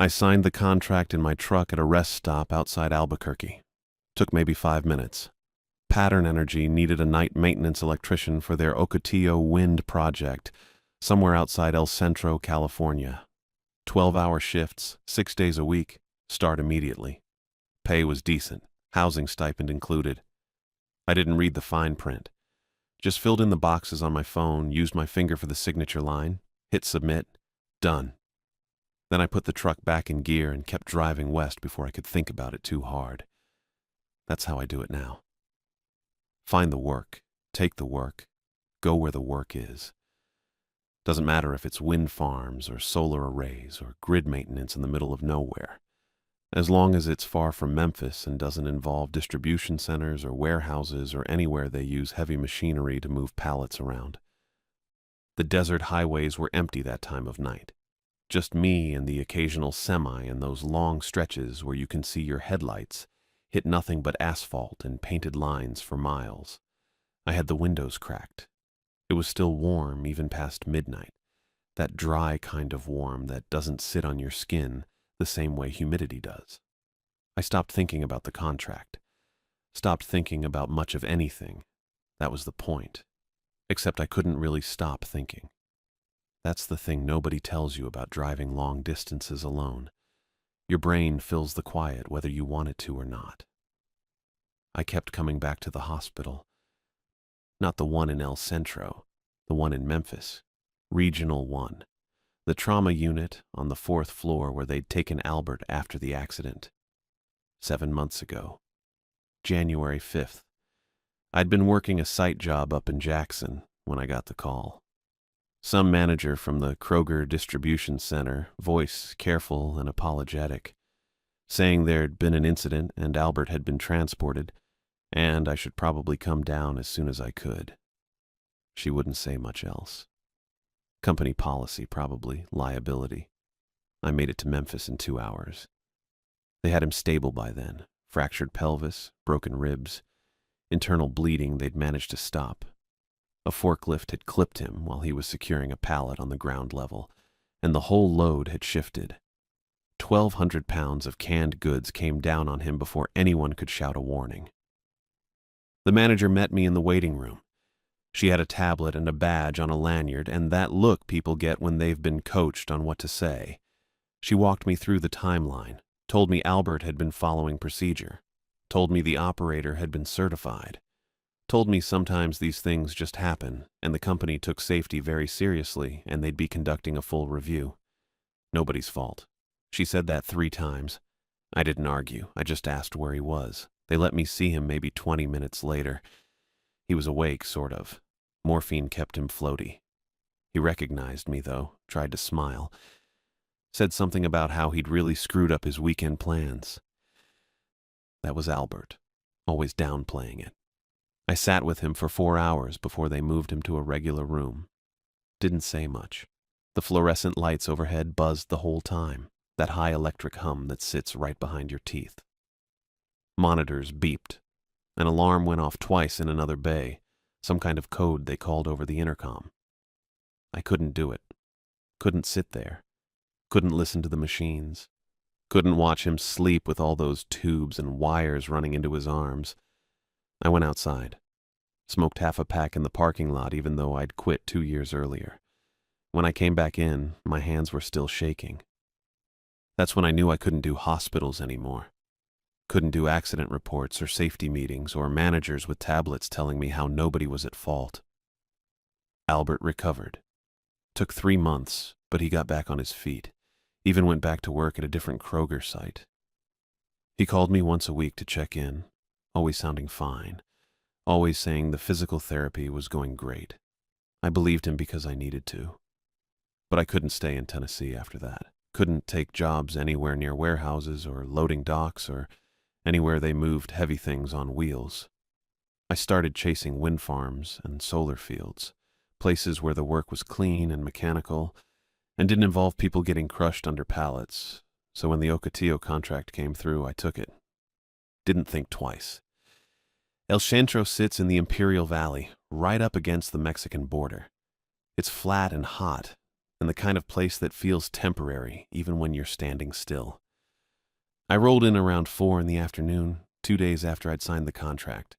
I signed the contract in my truck at a rest stop outside Albuquerque. Took maybe 5 minutes. Pattern Energy needed a night maintenance electrician for their Ocotillo wind project, somewhere outside El Centro, California. 12-hour shifts, 6 days a week, start immediately. Pay was decent, housing stipend included. I didn't read the fine print. Just filled in the boxes on my phone, used my finger for the signature line, hit submit, done. Then I put the truck back in gear and kept driving west before I could think about it too hard. That's how I do it now. Find the work, take the work, go where the work is. Doesn't matter if it's wind farms or solar arrays or grid maintenance in the middle of nowhere. As long as it's far from Memphis and doesn't involve distribution centers or warehouses or anywhere they use heavy machinery to move pallets around. The desert highways were empty that time of night. Just me and the occasional semi in those long stretches where you can see your headlights hit nothing but asphalt and painted lines for miles. I had the windows cracked. It was still warm even past midnight, that dry kind of warm that doesn't sit on your skin the same way humidity does. I stopped thinking about the contract. Stopped thinking about much of anything. That was the point. Except I couldn't really stop thinking. That's the thing nobody tells you about driving long distances alone. Your brain fills the quiet whether you want it to or not. I kept coming back to the hospital. Not the one in El Centro, the one in Memphis. Regional 1. The trauma unit on the 4th floor where they'd taken Albert after the accident. 7 months ago. January 5th. I'd been working a site job up in Jackson when I got the call. Some manager from the Kroger distribution center, voice careful and apologetic, saying there'd been an incident and Albert had been transported, and I should probably come down as soon as I could. She wouldn't say much else. Company policy, probably, liability. I made it to Memphis in 2 hours. They had him stable by then, fractured pelvis, broken ribs, internal bleeding they'd managed to stop. A forklift had clipped him while he was securing a pallet on the ground level, and the whole load had shifted. 1,200 pounds of canned goods came down on him before anyone could shout a warning. The manager met me in the waiting room. She had a tablet and a badge on a lanyard, and that look people get when they've been coached on what to say. She walked me through the timeline, told me Albert had been following procedure, told me the operator had been certified, told me sometimes these things just happen, and the company took safety very seriously, and they'd be conducting a full review. Nobody's fault. She said that 3 times. I didn't argue. I just asked where he was. They let me see him maybe 20 minutes later. He was awake, sort of. Morphine kept him floaty. He recognized me, though, tried to smile. Said something about how he'd really screwed up his weekend plans. That was Albert, always downplaying it. I sat with him for 4 hours before they moved him to a regular room. Didn't say much. The fluorescent lights overhead buzzed the whole time, that high electric hum that sits right behind your teeth. Monitors beeped. An alarm went off twice in another bay, some kind of code they called over the intercom. I couldn't do it. Couldn't sit there. Couldn't listen to the machines. Couldn't watch him sleep with all those tubes and wires running into his arms. I went outside. Smoked half a pack in the parking lot even though I'd quit 2 years earlier. When I came back in, my hands were still shaking. That's when I knew I couldn't do hospitals anymore. Couldn't do accident reports or safety meetings or managers with tablets telling me how nobody was at fault. Albert recovered. Took 3 months, but he got back on his feet. Even went back to work at a different Kroger site. He called me once a week to check in, always sounding fine, always saying the physical therapy was going great. I believed him because I needed to. But I couldn't stay in Tennessee after that. Couldn't take jobs anywhere near warehouses or loading docks or anywhere they moved heavy things on wheels. I started chasing wind farms and solar fields, places where the work was clean and mechanical and didn't involve people getting crushed under pallets. So when the Ocotillo contract came through, I took it. Didn't think twice. El Centro sits in the Imperial Valley, right up against the Mexican border. It's flat and hot, and the kind of place that feels temporary even when you're standing still. I rolled in around 4 in the afternoon, 2 days after I'd signed the contract.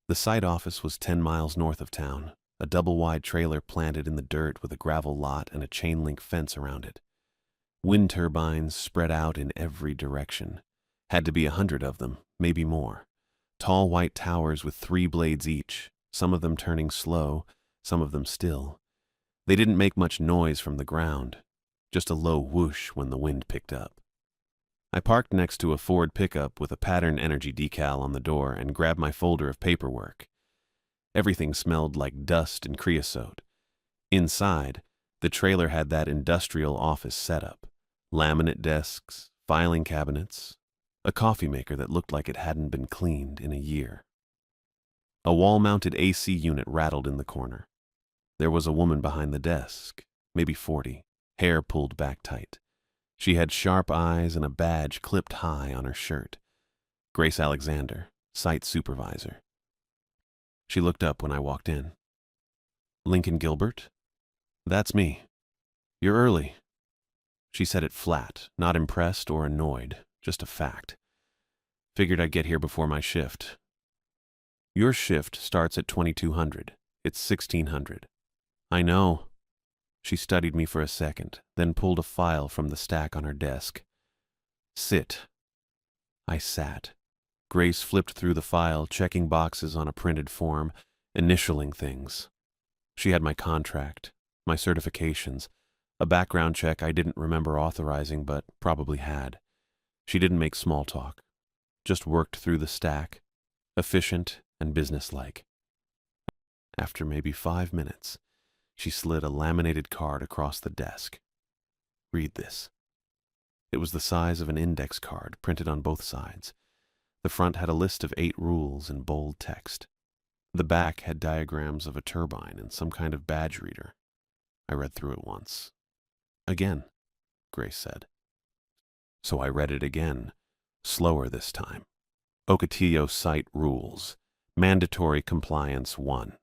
The site office was 10 miles north of town, a double-wide trailer planted in the dirt with a gravel lot and a chain-link fence around it. Wind turbines spread out in every direction. Had to be 100 of them, maybe more. Tall white towers with 3 blades each, some of them turning slow, some of them still. They didn't make much noise from the ground, just a low whoosh when the wind picked up. I parked next to a Ford pickup with a Pattern Energy decal on the door and grabbed my folder of paperwork. Everything smelled like dust and creosote. Inside, the trailer had that industrial office setup. Laminate desks, filing cabinets, a coffee maker that looked like it hadn't been cleaned in a year. A wall-mounted AC unit rattled in the corner. There was a woman behind the desk, maybe 40, hair pulled back tight. She had sharp eyes and a badge clipped high on her shirt. Grace Alexander, site supervisor. She looked up when I walked in. "Lincoln Gilbert?" "That's me. You're early." She said it flat, not impressed or annoyed, just a fact. "Figured I'd get here before my shift." "Your shift starts at 2200. It's 1600. "I know." She studied me for a second, then pulled a file from the stack on her desk. "Sit." I sat. Grace flipped through the file, checking boxes on a printed form, initialing things. She had my contract, my certifications, a background check I didn't remember authorizing but probably had. She didn't make small talk, just worked through the stack, efficient and businesslike. After maybe 5 minutes, she slid a laminated card across the desk. "Read this." It was the size of an index card, printed on both sides. The front had a list of 8 rules in bold text. The back had diagrams of a turbine and some kind of badge reader. I read through it once. "Again," Grace said. So I read it again, slower this time. Ocotillo Site Rules. Mandatory Compliance 1.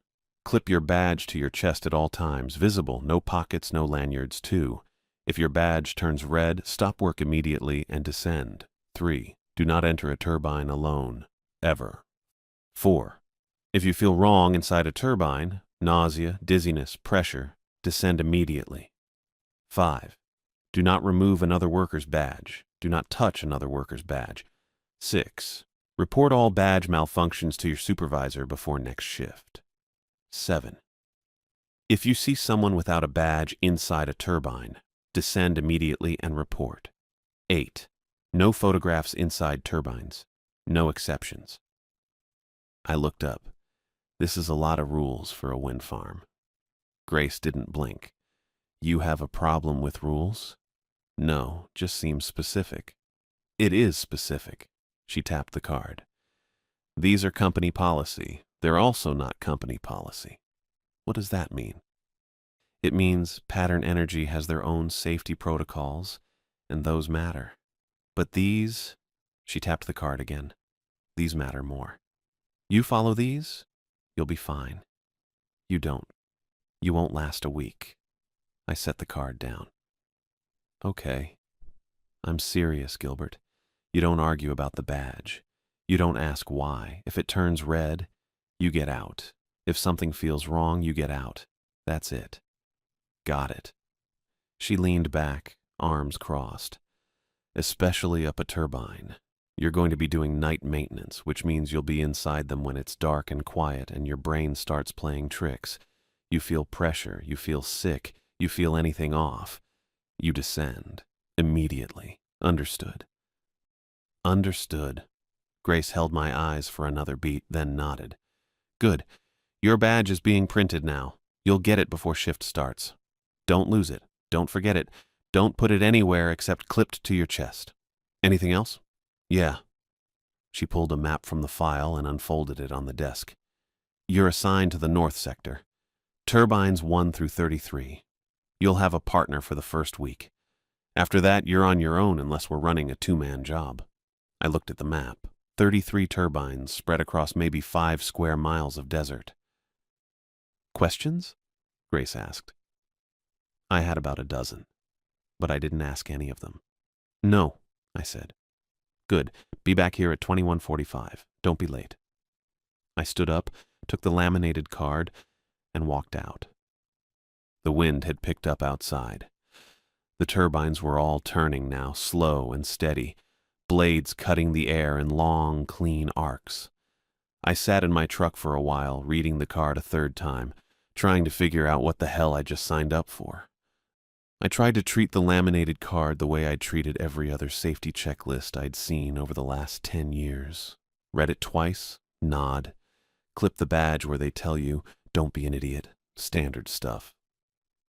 Clip your badge to your chest at all times, visible, no pockets, no lanyards. 2. If your badge turns red, stop work immediately and descend. 3. Do not enter a turbine alone, ever. 4. If you feel wrong inside a turbine, nausea, dizziness, pressure, descend immediately. 5. Do not remove another worker's badge. Do not touch another worker's badge. 6. Report all badge malfunctions to your supervisor before next shift. 7. If you see someone without a badge inside a turbine, descend immediately and report. 8. No photographs inside turbines. No exceptions. I looked up. This is a lot of rules for a wind farm. Grace didn't blink. "You have a problem with rules?" "No, just seems specific." "It is specific." She tapped the card. "These are company policy. They're also not company policy." "What does that mean?" "It means Pattern Energy has their own safety protocols, and those matter. But these," she tapped the card again, "these matter more. You follow these, you'll be fine. You don't. You won't last a week." I set the card down. "Okay. I'm serious, Gilbert. You don't argue about the badge. You don't ask why. If it turns red, you get out. If something feels wrong, you get out. That's it." "Got it." She leaned back, arms crossed. "Especially up a turbine. You're going to be doing night maintenance, which means you'll be inside them when it's dark and quiet and your brain starts playing tricks. You feel pressure, you feel sick, you feel anything off. You descend. Immediately. Understood?" "Understood." Grace held my eyes for another beat, then nodded. "Good. Your badge is being printed now. You'll get it before shift starts. Don't lose it. Don't forget it. Don't put it anywhere except clipped to your chest. Anything else?" "Yeah." She pulled a map from the file and unfolded it on the desk. "You're assigned to the North Sector. Turbines 1 through 33. You'll have a partner for the first week. After that, you're on your own unless we're running a 2-man job." I looked at the map. 33 turbines spread across maybe 5 square miles of desert. "Questions?" Grace asked. I had about a dozen, but I didn't ask any of them. No, I said. Good. Be back here at 21:45. Don't be late. I stood up, took the laminated card, and walked out. The wind had picked up outside. The turbines were all turning now, slow and steady, blades cutting the air in long, clean arcs. I sat in my truck for a while, reading the card a third time, trying to figure out what the hell I just signed up for. I tried to treat the laminated card the way I'd treated every other safety checklist I'd seen over the last 10 years. Read it twice, nod, clip the badge where they tell you, don't be an idiot, standard stuff.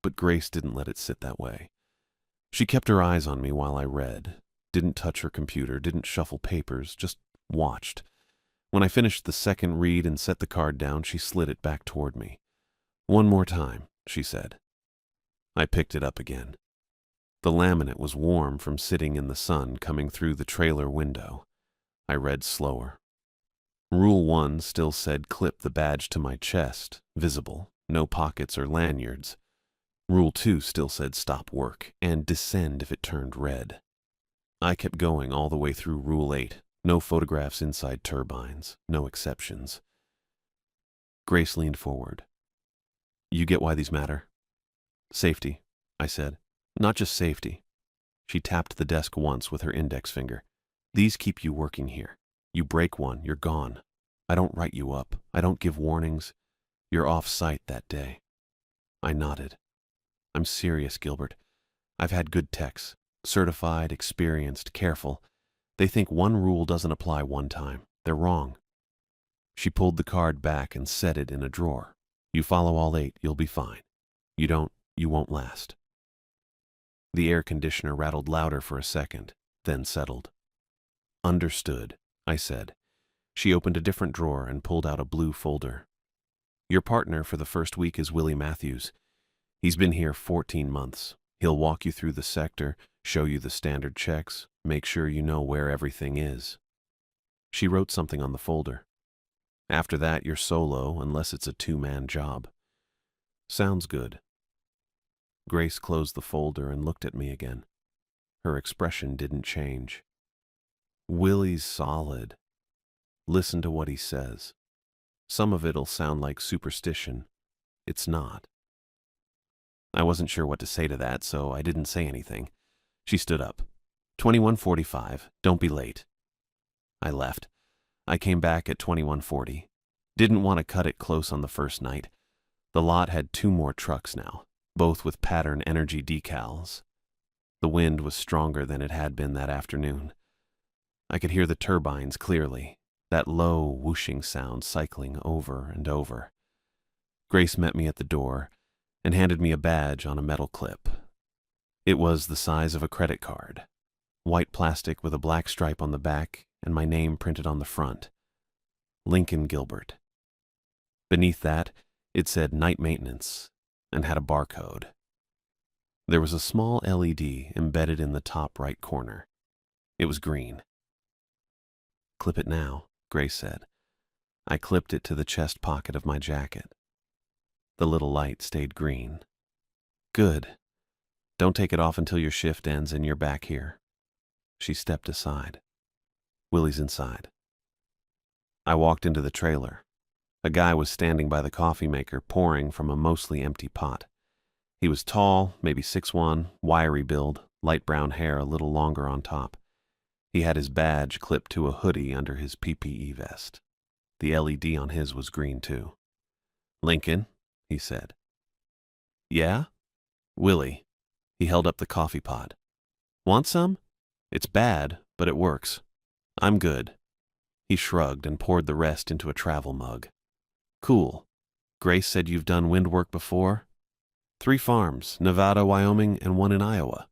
But Grace didn't let it sit that way. She kept her eyes on me while I read, didn't touch her computer, didn't shuffle papers, just watched. When I finished the second read and set the card down, she slid it back toward me. One more time, she said. I picked it up again. The laminate was warm from sitting in the sun coming through the trailer window. I read slower. Rule 1 still said clip the badge to my chest, visible, no pockets or lanyards. Rule 2 still said stop work and descend if it turned red. I kept going all the way through Rule 8, no photographs inside turbines, no exceptions. Grace leaned forward. You get why these matter? Safety, I said. Not just safety. She tapped the desk once with her index finger. These keep you working here. You break one, you're gone. I don't write you up. I don't give warnings. You're off-site that day. I nodded. I'm serious, Gilbert. I've had good techs. Certified, experienced, careful. They think one rule doesn't apply one time. They're wrong. She pulled the card back and set it in a drawer. You follow all 8, you'll be fine. You don't, you won't last. The air conditioner rattled louder for a second, then settled. Understood, I said. She opened a different drawer and pulled out a blue folder. Your partner for the first week is Willie Matthews. He's been here 14 months. He'll walk you through the sector, show you the standard checks, make sure you know where everything is. She wrote something on the folder. After that, you're solo unless it's a 2-man job. Sounds good. Grace closed the folder and looked at me again. Her expression didn't change. Willie's solid. Listen to what he says. Some of it'll sound like superstition. It's not. I wasn't sure what to say to that, so I didn't say anything. She stood up. 21:45. Don't be late. I left. I came back at 21:40. Didn't want to cut it close on the first night. The lot had 2 more trucks now, both with Pattern Energy decals. The wind was stronger than it had been that afternoon. I could hear the turbines clearly, that low, whooshing sound cycling over and over. Grace met me at the door and handed me a badge on a metal clip. It was the size of a credit card, white plastic with a black stripe on the back and my name printed on the front. Lincoln Gilbert. Beneath that, it said night maintenance and had a barcode. There was a small LED embedded in the top right corner. It was green. Clip it now, Grace said. I clipped it to the chest pocket of my jacket. The little light stayed green. Good. Don't take it off until your shift ends and you're back here. She stepped aside. Willie's inside. I walked into the trailer. A guy was standing by the coffee maker pouring from a mostly empty pot. He was tall, maybe 6'1", wiry build, light brown hair a little longer on top. He had his badge clipped to a hoodie under his PPE vest. The LED on his was green too. Lincoln, he said. Yeah? Willie. He held up the coffee pot. Want some? It's bad, but it works. I'm good. He shrugged and poured the rest into a travel mug. Cool. Grace said you've done wind work before? 3 farms, Nevada, Wyoming, and 1 in Iowa.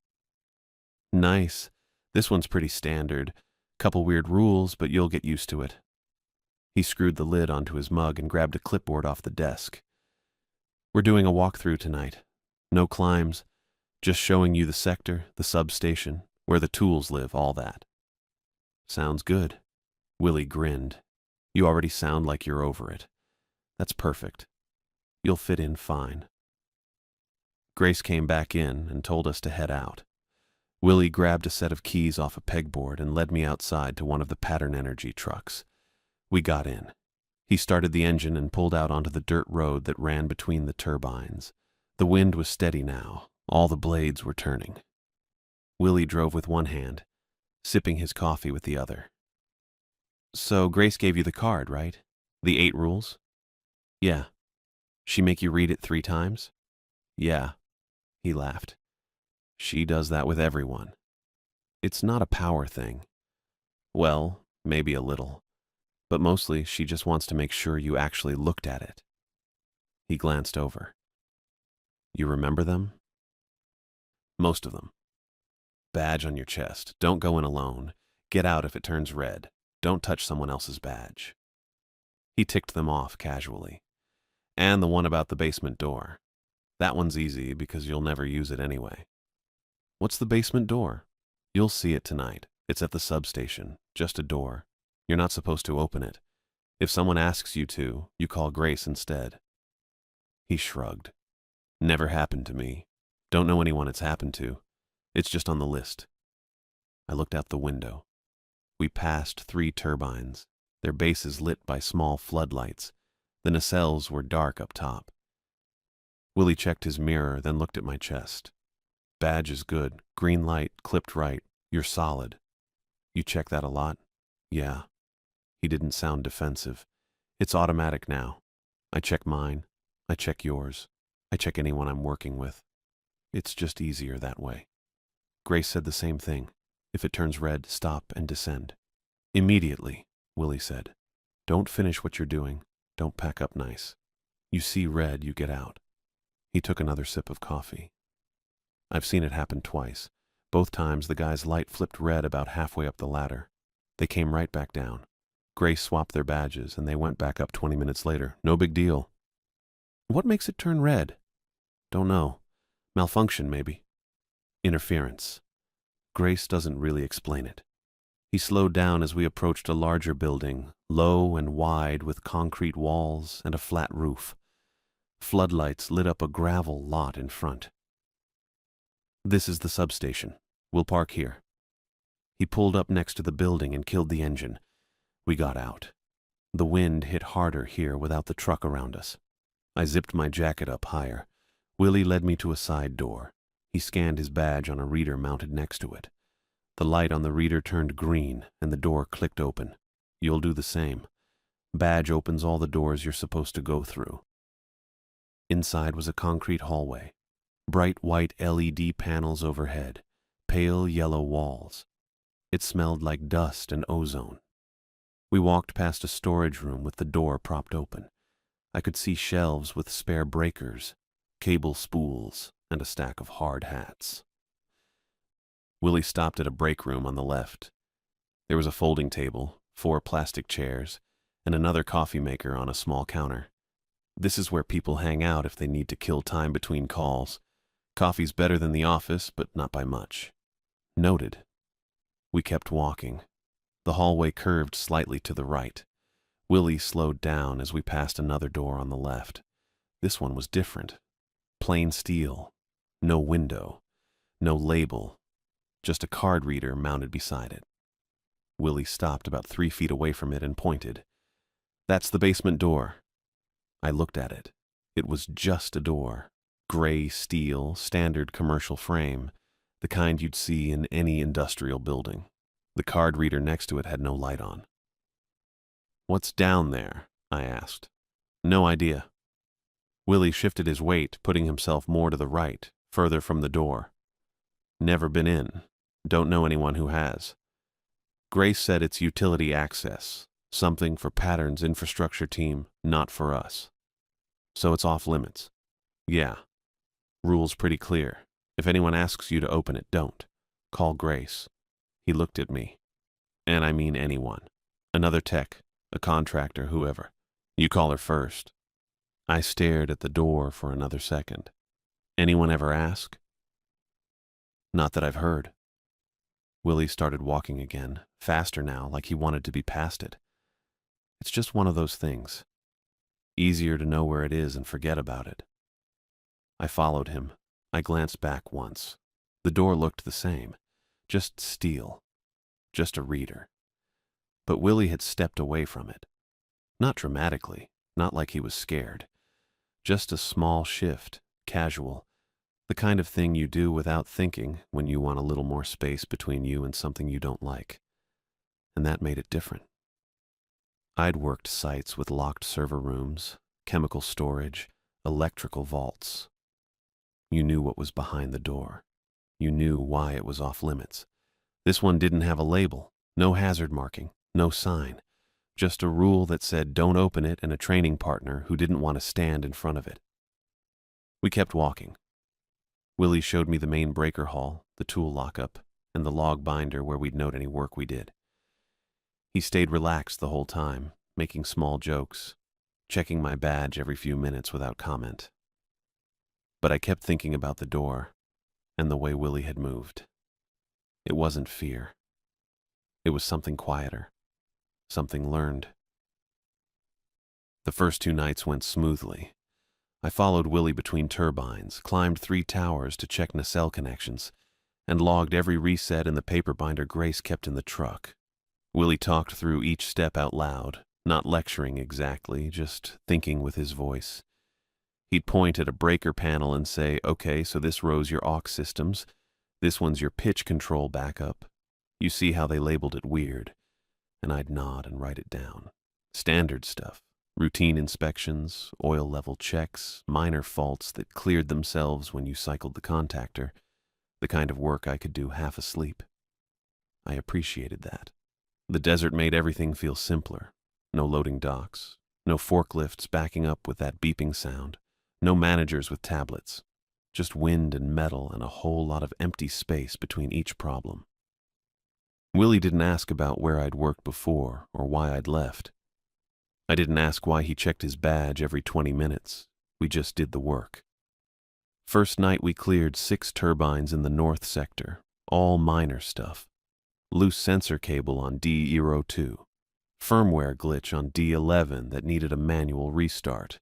Nice. This one's pretty standard. Couple weird rules, but you'll get used to it. He screwed the lid onto his mug and grabbed a clipboard off the desk. We're doing a walkthrough tonight. No climbs. Just showing you the sector, the substation, where the tools live, all that. Sounds good. Willie grinned. You already sound like you're over it. That's perfect. You'll fit in fine. Grace came back in and told us to head out. Willie grabbed a set of keys off a pegboard and led me outside to one of the Pattern Energy trucks. We got in. He started the engine and pulled out onto the dirt road that ran between the turbines. The wind was steady now. All the blades were turning. Willie drove with one hand, sipping his coffee with the other. "So Grace gave you the card, right? The 8 rules?" "Yeah." "She make you read it 3 times?" "Yeah." He laughed. "She does that with everyone. It's not a power thing. Well, maybe a little. But mostly she just wants to make sure you actually looked at it." He glanced over. "You remember them?" "Most of them. Badge on your chest. Don't go in alone. Get out if it turns red. Don't touch someone else's badge." He ticked them off casually. "And the one about the basement door. That one's easy because you'll never use it anyway." "What's the basement door?" "You'll see it tonight. It's at the substation. Just a door. You're not supposed to open it. If someone asks you to, you call Grace instead." He shrugged. "Never happened to me. Don't know anyone it's happened to. It's just on the list." I looked out the window. We passed 3 turbines, their bases lit by small floodlights. The nacelles were dark up top. Willie checked his mirror, then looked at my chest. "Badge is good. Green light, clipped right. You're solid." "You check that a lot?" "Yeah." He didn't sound defensive. "It's automatic now. I check mine. I check yours. I check anyone I'm working with. It's just easier that way." Grace said the same thing. "If it turns red, stop and descend." "Immediately," Willie said. "Don't finish what you're doing. Don't pack up nice. You see red, you get out." He took another sip of coffee. "I've seen it happen twice. Both times the guy's light flipped red about halfway up the ladder. They came right back down. Grace swapped their badges and they went back up 20 minutes later. No big deal." "What makes it turn red?" "Don't know. Malfunction, maybe. Interference. Grace doesn't really explain it." He slowed down as we approached a larger building, low and wide with concrete walls and a flat roof. Floodlights lit up a gravel lot in front. "This is the substation. We'll park here." He pulled up next to the building and killed the engine. We got out. The wind hit harder here without the truck around us. I zipped my jacket up higher. Willie led me to a side door. He scanned his badge on a reader mounted next to it. The light on the reader turned green and the door clicked open. "You'll do the same. Badge opens all the doors you're supposed to go through." Inside was a concrete hallway. Bright white LED panels overhead. Pale yellow walls. It smelled like dust and ozone. We walked past a storage room with the door propped open. I could see shelves with spare breakers, cable spools, and a stack of hard hats. Willie stopped at a break room on the left. There was a folding table, 4 plastic chairs, and another coffee maker on a small counter. "This is where people hang out if they need to kill time between calls. Coffee's better than the office, but not by much." "Noted." We kept walking. The hallway curved slightly to the right. Willie slowed down as we passed another door on the left. This one was different. Plain steel. No window. No label. Just a card reader mounted beside it. Willie stopped about 3 feet away from it and pointed. "That's the basement door." I looked at it. It was just a door. Gray steel, standard commercial frame, the kind you'd see in any industrial building. The card reader next to it had no light on. "What's down there?" I asked. "No idea." Willie shifted his weight, putting himself more to the right, further from the door. "Never been in. Don't know anyone who has. Grace said it's utility access, something for Pattern's infrastructure team, not for us. So it's off limits." "Yeah. Rule's pretty clear. If anyone asks you to open it, don't. Call Grace." He looked at me. "And I mean anyone. Another tech, a contractor, whoever. You call her first." I stared at the door for another second. "Anyone ever ask?" "Not that I've heard." Willie started walking again, faster now, like he wanted to be past it. "It's just one of those things. Easier to know where it is and forget about it." I followed him, I glanced back once. The door looked the same. Just steel. Just a reader. But Willie had stepped away from it. Not dramatically, not like he was scared. Just a small shift, casual, the kind of thing you do without thinking when you want a little more space between you and something you don't like. And that made it different. I'd worked sites with locked server rooms, chemical storage, electrical vaults. You knew what was behind the door. You knew why it was off limits. This one didn't have a label, no hazard marking, no sign. Just a rule that said don't open it and a training partner who didn't want to stand in front of it. We kept walking. Willie showed me the main breaker hall, the tool lockup, and the log binder where we'd note any work we did. He stayed relaxed the whole time, making small jokes, checking my badge every few minutes without comment. But I kept thinking about the door and the way Willie had moved. It wasn't fear. It was something quieter. Something learned. The first 2 nights went smoothly. I followed Willie between turbines, climbed 3 towers to check nacelle connections, and logged every reset in the paper binder Grace kept in the truck. Willie talked through each step out loud, not lecturing exactly, just thinking with his voice. He'd point at a breaker panel and say, "Okay, so this row's your aux systems. This one's your pitch control backup. You see how they labeled it weird?" And I'd nod and write it down. Standard stuff. Routine inspections, oil level checks, minor faults that cleared themselves when you cycled the contactor. The kind of work I could do half asleep. I appreciated that. The desert made everything feel simpler. No loading docks. No forklifts backing up with that beeping sound. No managers with tablets. Just wind and metal and a whole lot of empty space between each problem. Willie didn't ask about where I'd worked before or why I'd left. I didn't ask why he checked his badge every 20 minutes. We just did the work. First night we cleared 6 turbines in the north sector, all minor stuff. Loose sensor cable on D02. Firmware glitch on D11 that needed a manual restart.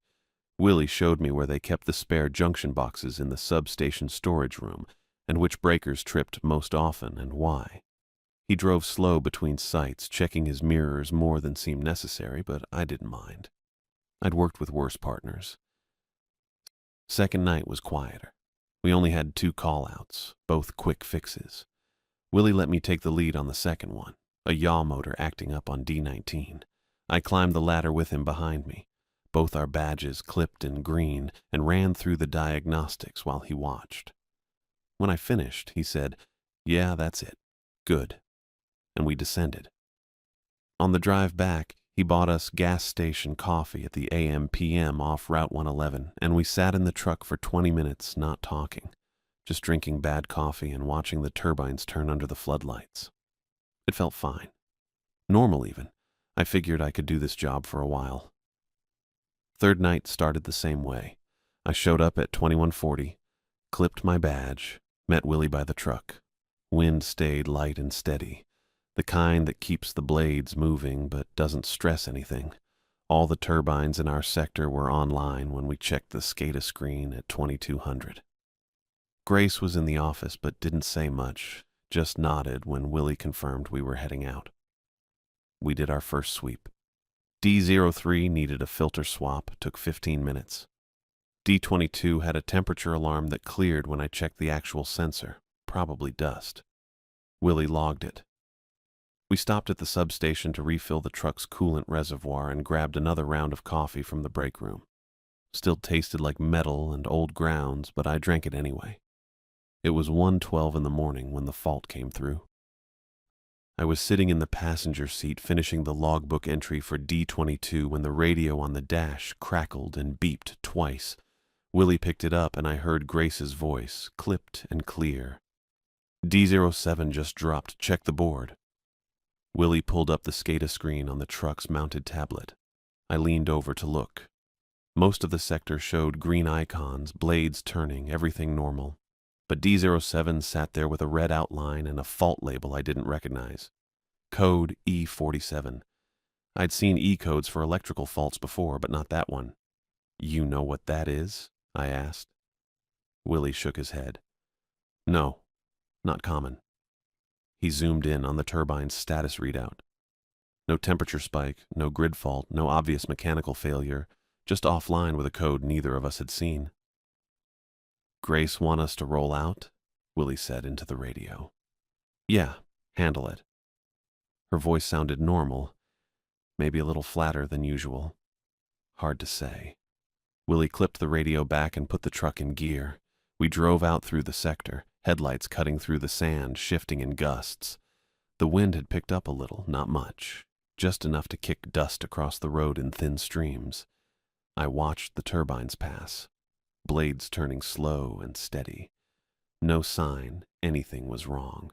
Willie showed me where they kept the spare junction boxes in the substation storage room and which breakers tripped most often and why. He drove slow between sites, checking his mirrors more than seemed necessary, but I didn't mind. I'd worked with worse partners. Second night was quieter. We only had 2 call-outs, both quick fixes. Willie let me take the lead on the second one, a yaw motor acting up on D19. I climbed the ladder with him behind me, both our badges clipped in green, and ran through the diagnostics while he watched. When I finished, he said, "Yeah, that's it. Good." And we descended. On the drive back, he bought us gas station coffee at the AM/PM off Route 111, and we sat in the truck for 20 minutes not talking, just drinking bad coffee and watching the turbines turn under the floodlights. It felt fine. Normal even. I figured I could do this job for a while. Third night started the same way. I showed up at 2140, clipped my badge, met Willie by the truck. Wind stayed light and steady. The kind that keeps the blades moving but doesn't stress anything. All the turbines in our sector were online when we checked the SCADA screen at 2200. Grace was in the office but didn't say much, just nodded when Willie confirmed we were heading out. We did our first sweep. D03 needed a filter swap, took 15 minutes. D22 had a temperature alarm that cleared when I checked the actual sensor, probably dust. Willie logged it. We stopped at the substation to refill the truck's coolant reservoir and grabbed another round of coffee from the break room. Still tasted like metal and old grounds, but I drank it anyway. It was 1:12 in the morning when the fault came through. I was sitting in the passenger seat finishing the logbook entry for D22 when the radio on the dash crackled and beeped twice. Willie picked it up and I heard Grace's voice, clipped and clear. D07 just dropped, check the board. Willie pulled up the SCADA screen on the truck's mounted tablet. I leaned over to look. Most of the sector showed green icons, blades turning, everything normal. But D07 sat there with a red outline and a fault label I didn't recognize. Code E47. I'd seen E-codes for electrical faults before, but not that one. "You know what that is?" I asked. Willie shook his head. No, not common. He zoomed in on the turbine's status readout. No temperature spike, no grid fault, no obvious mechanical failure, just offline with a code neither of us had seen. Grace want us to roll out? Willie said into the radio. Yeah, handle it. Her voice sounded normal, maybe a little flatter than usual. Hard to say. Willie clipped the radio back and put the truck in gear. We drove out through the sector, headlights cutting through the sand, shifting in gusts. The wind had picked up a little, not much, just enough to kick dust across the road in thin streams. I watched the turbines pass, blades turning slow and steady. No sign anything was wrong.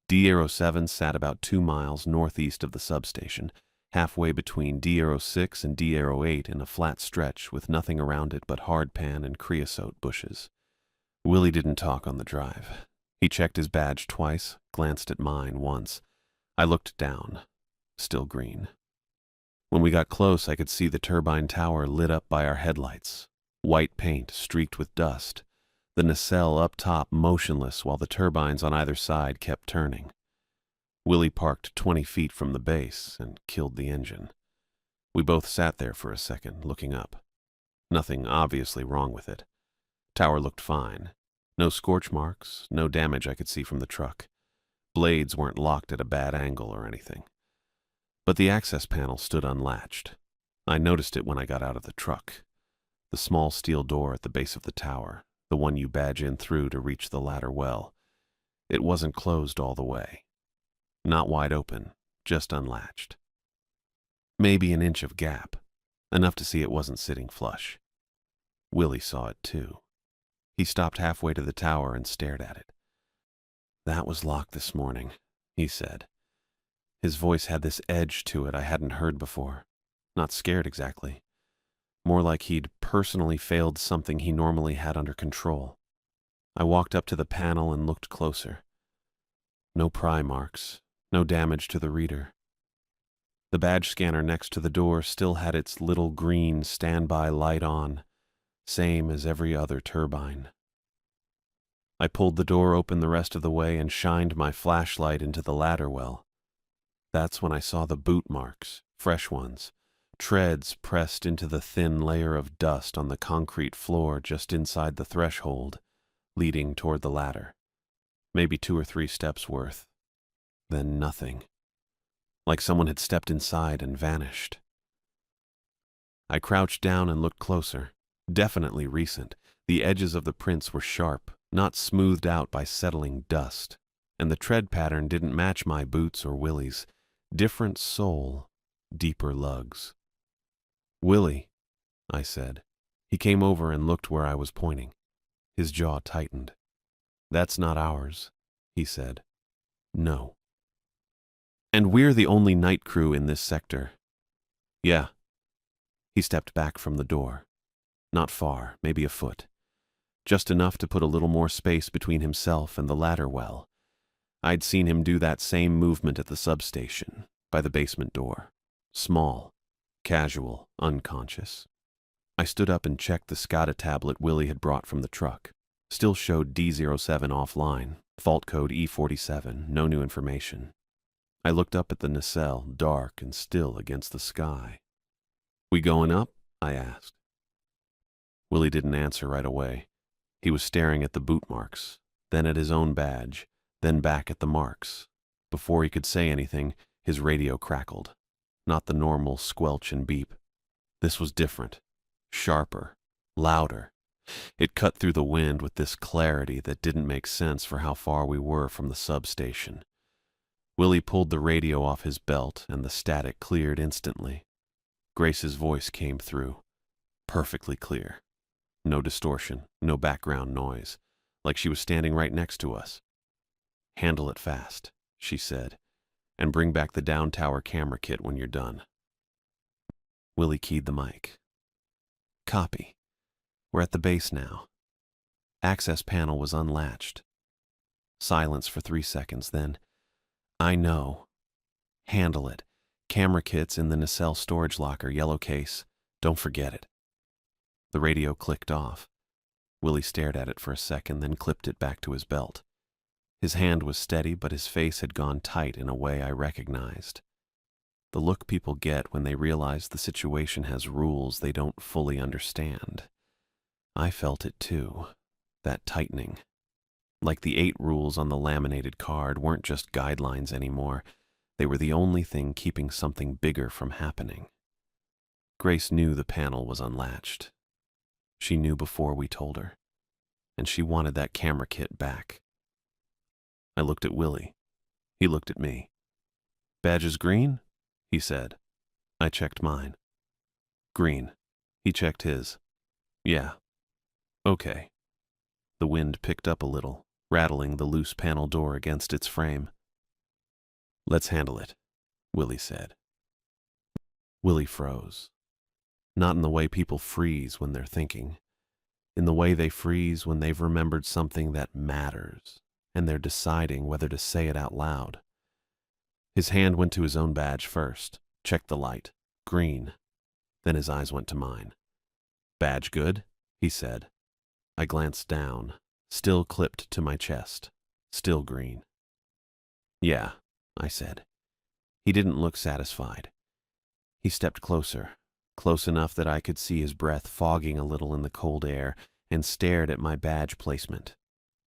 D-07 sat about 2 miles northeast of the substation, halfway between D-06 and D-08 in a flat stretch with nothing around it but hardpan and creosote bushes. Willie didn't talk on the drive. He checked his badge twice, glanced at mine once. I looked down. Still green. When we got close, I could see the turbine tower lit up by our headlights. White paint streaked with dust. The nacelle up top motionless while the turbines on either side kept turning. Willie parked 20 feet from the base and killed the engine. We both sat there for a second, looking up. Nothing obviously wrong with it. Tower looked fine. No scorch marks, no damage I could see from the truck. Blades weren't locked at a bad angle or anything. But the access panel stood unlatched. I noticed it when I got out of the truck. The small steel door at the base of the tower, the one you badge in through to reach the ladder well. It wasn't closed all the way. Not wide open, just unlatched. Maybe an inch of gap, enough to see it wasn't sitting flush. Willie saw it too. He stopped halfway to the tower and stared at it. That was locked this morning, he said. His voice had this edge to it I hadn't heard before. Not scared exactly. More like he'd personally failed something he normally had under control. I walked up to the panel and looked closer. No pry marks, no damage to the reader. The badge scanner next to the door still had its little green standby light on, same as every other turbine. I pulled the door open the rest of the way and shined my flashlight into the ladder well. That's when I saw the boot marks, fresh ones, treads pressed into the thin layer of dust on the concrete floor just inside the threshold, leading toward the ladder. Maybe 2 or 3 steps worth. Then nothing. Like someone had stepped inside and vanished. I crouched down and looked closer. Definitely recent. The edges of the prints were sharp, not smoothed out by settling dust. And the tread pattern didn't match my boots or Willie's. Different sole, deeper lugs. Willie, I said. He came over and looked where I was pointing. His jaw tightened. That's not ours, he said. No. And we're the only night crew in this sector. Yeah. He stepped back from the door. Not far, maybe a foot. Just enough to put a little more space between himself and the ladder well. I'd seen him do that same movement at the substation, by the basement door. Small, casual, unconscious. I stood up and checked the SCADA tablet Willie had brought from the truck. Still showed D07 offline, fault code E47, no new information. I looked up at the nacelle, dark and still against the sky. We going up? I asked. Willie didn't answer right away. He was staring at the boot marks, then at his own badge, then back at the marks. Before he could say anything, his radio crackled. Not the normal squelch and beep. This was different. Sharper. Louder. It cut through the wind with this clarity that didn't make sense for how far we were from the substation. Willie pulled the radio off his belt and the static cleared instantly. Grace's voice came through. Perfectly clear. No distortion, no background noise. Like she was standing right next to us. Handle it fast, she said, and bring back the down tower camera kit when you're done. Willie keyed the mic. Copy. We're at the base now. Access panel was unlatched. Silence for 3 seconds, then, I know. Handle it. Camera kit's in the nacelle storage locker, yellow case. Don't forget it. The radio clicked off. Willie stared at it for a second, then clipped it back to his belt. His hand was steady, but his face had gone tight in a way I recognized. The look people get when they realize the situation has rules they don't fully understand. I felt it too, that tightening. Like the 8 rules on the laminated card weren't just guidelines anymore. They were the only thing keeping something bigger from happening. Grace knew the panel was unlatched. She knew before we told her, and she wanted that camera kit back. I looked at Willie. He looked at me. "Badge is green?" he said. I checked mine. "Green." He checked his. "Yeah. Okay." The wind picked up a little, rattling the loose panel door against its frame. "Let's handle it," Willie said. Willie froze. Not in the way people freeze when they're thinking. In the way they freeze when they've remembered something that matters, and they're deciding whether to say it out loud. His hand went to his own badge first, checked the light. Green. Then his eyes went to mine. "Badge good?" he said. I glanced down, still clipped to my chest, still green. "Yeah," I said. He didn't look satisfied. He stepped closer, close enough that I could see his breath fogging a little in the cold air, and stared at my badge placement.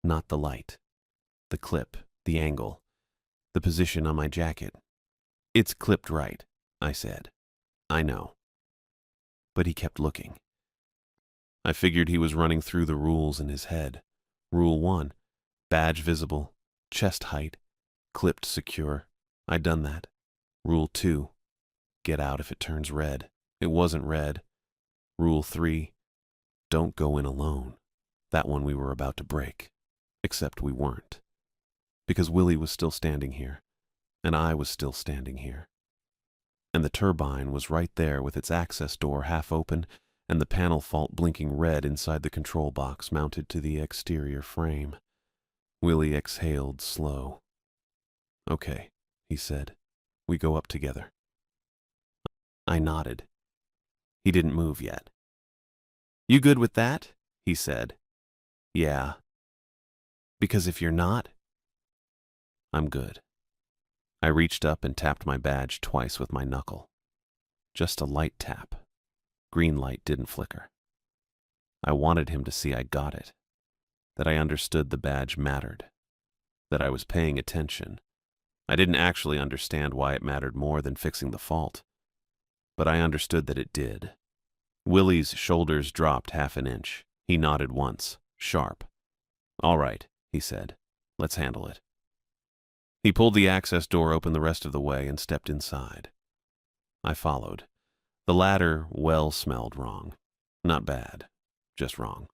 Not the light. The clip, the angle, the position on my jacket. "It's clipped right," I said. "I know." But he kept looking. I figured he was running through the rules in his head. Rule 1, badge visible, chest height, clipped secure. I'd done that. Rule 2, get out if it turns red. It wasn't red. Rule 3, don't go in alone. That one we were about to break. Except we weren't. Because Willie was still standing here, and I was still standing here. And the turbine was right there with its access door half open and the panel fault blinking red inside the control box mounted to the exterior frame. Willie exhaled slow. "Okay," he said. "We go up together." I nodded. He didn't move yet. "You good with that?" he said. "Yeah." "Because if you're not..." "I'm good." I reached up and tapped my badge twice with my knuckle. Just a light tap. Green light didn't flicker. I wanted him to see I got it, that I understood the badge mattered, that I was paying attention. I didn't actually understand why it mattered more than fixing the fault, but I understood that it did. Willie's shoulders dropped half an inch. He nodded once, sharp. "All right," he said. "Let's handle it." He pulled the access door open the rest of the way and stepped inside. I followed. The ladder smelled wrong. Not bad, just wrong.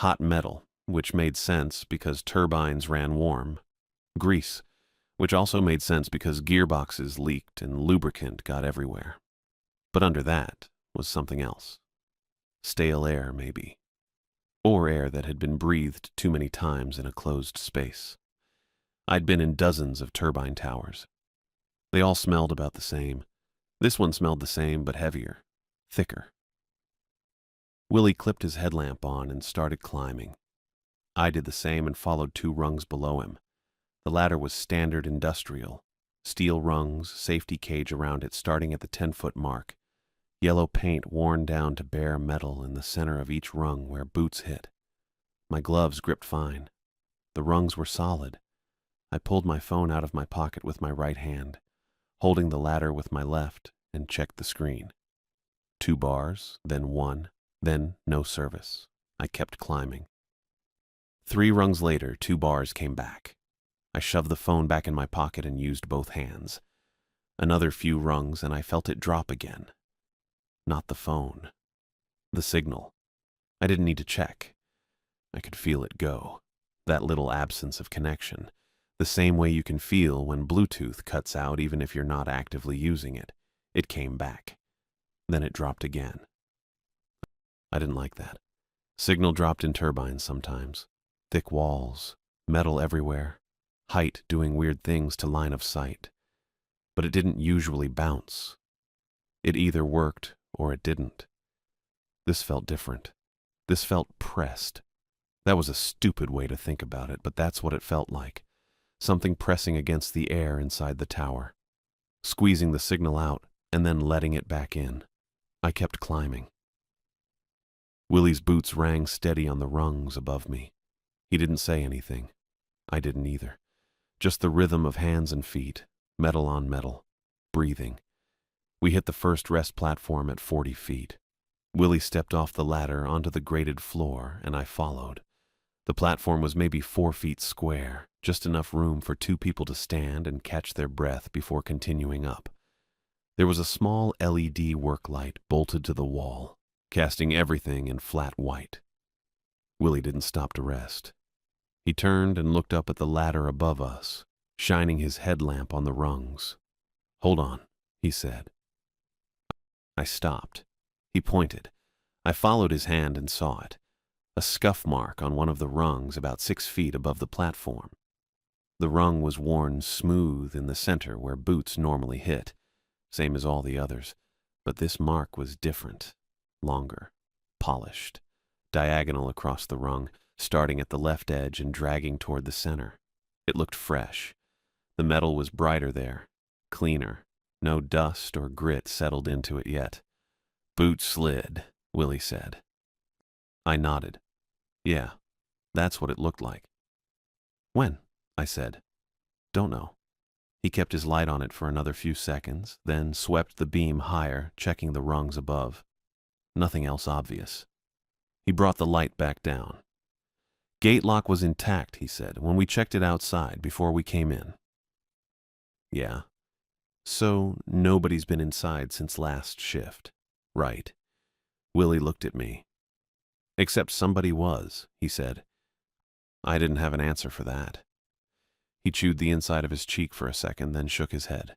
Hot metal, which made sense because turbines ran warm. Grease, which also made sense because gearboxes leaked and lubricant got everywhere. But under that was something else. Stale air, maybe. Or air that had been breathed too many times in a closed space. I'd been in dozens of turbine towers. They all smelled about the same. This one smelled the same, but heavier, thicker. Willie clipped his headlamp on and started climbing. I did the same and followed 2 rungs below him. The ladder was standard industrial. Steel rungs, safety cage around it starting at the 10-foot mark. Yellow paint worn down to bare metal in the center of each rung where boots hit. My gloves gripped fine. The rungs were solid. I pulled my phone out of my pocket with my right hand, holding the ladder with my left, and checked the screen. 2 bars, then 1, then no service. I kept climbing. 3 rungs later, 2 bars came back. I shoved the phone back in my pocket and used both hands. Another few rungs and I felt it drop again. Not the phone. The signal. I didn't need to check. I could feel it go. That little absence of connection. The same way you can feel when Bluetooth cuts out even if you're not actively using it. It came back. Then it dropped again. I didn't like that. Signal dropped in turbines sometimes. Thick walls, metal everywhere, height doing weird things to line of sight. But it didn't usually bounce. It either worked or it didn't. This felt different. This felt pressed. That was a stupid way to think about it, but that's what it felt like. Something pressing against the air inside the tower, squeezing the signal out and then letting it back in. I kept climbing. Willie's boots rang steady on the rungs above me. He didn't say anything. I didn't either. Just the rhythm of hands and feet, metal on metal, breathing. We hit the first rest platform at 40 feet. Willie stepped off the ladder onto the grated floor, and I followed. The platform was maybe 4 feet square, just enough room for 2 people to stand and catch their breath before continuing up. There was a small LED work light bolted to the wall, casting everything in flat white. Willie didn't stop to rest. He turned and looked up at the ladder above us, shining his headlamp on the rungs. "Hold on," he said. I stopped. He pointed. I followed his hand and saw it. A scuff mark on one of the rungs about 6 feet above the platform. The rung was worn smooth in the center where boots normally hit, same as all the others, but this mark was different, longer, polished, diagonal across the rung, starting at the left edge and dragging toward the center. It looked fresh. The metal was brighter there, cleaner. No dust or grit settled into it yet. "Boot slid," Willie said. I nodded. "Yeah, that's what it looked like." "When?" I said. "Don't know." He kept his light on it for another few seconds, then swept the beam higher, checking the rungs above. Nothing else obvious. He brought the light back down. "Gate lock was intact," he said, "when we checked it outside before we came in." "Yeah. So nobody's been inside since last shift, right?" Willie looked at me. "Except somebody was," he said. I didn't have an answer for that. He chewed the inside of his cheek for a second, then shook his head.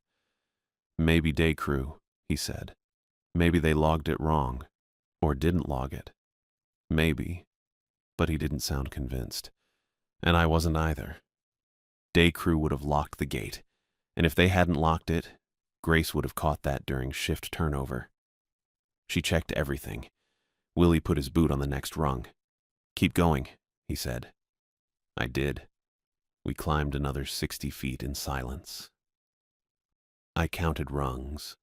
"Maybe day crew," he said. "Maybe they logged it wrong, or didn't log it. Maybe." But he didn't sound convinced. And I wasn't either. Day crew would have locked the gate, and if they hadn't locked it, Grace would have caught that during shift turnover. She checked everything. Willie put his boot on the next rung. "Keep going," he said. I did. We climbed another 60 feet in silence. I counted rungs.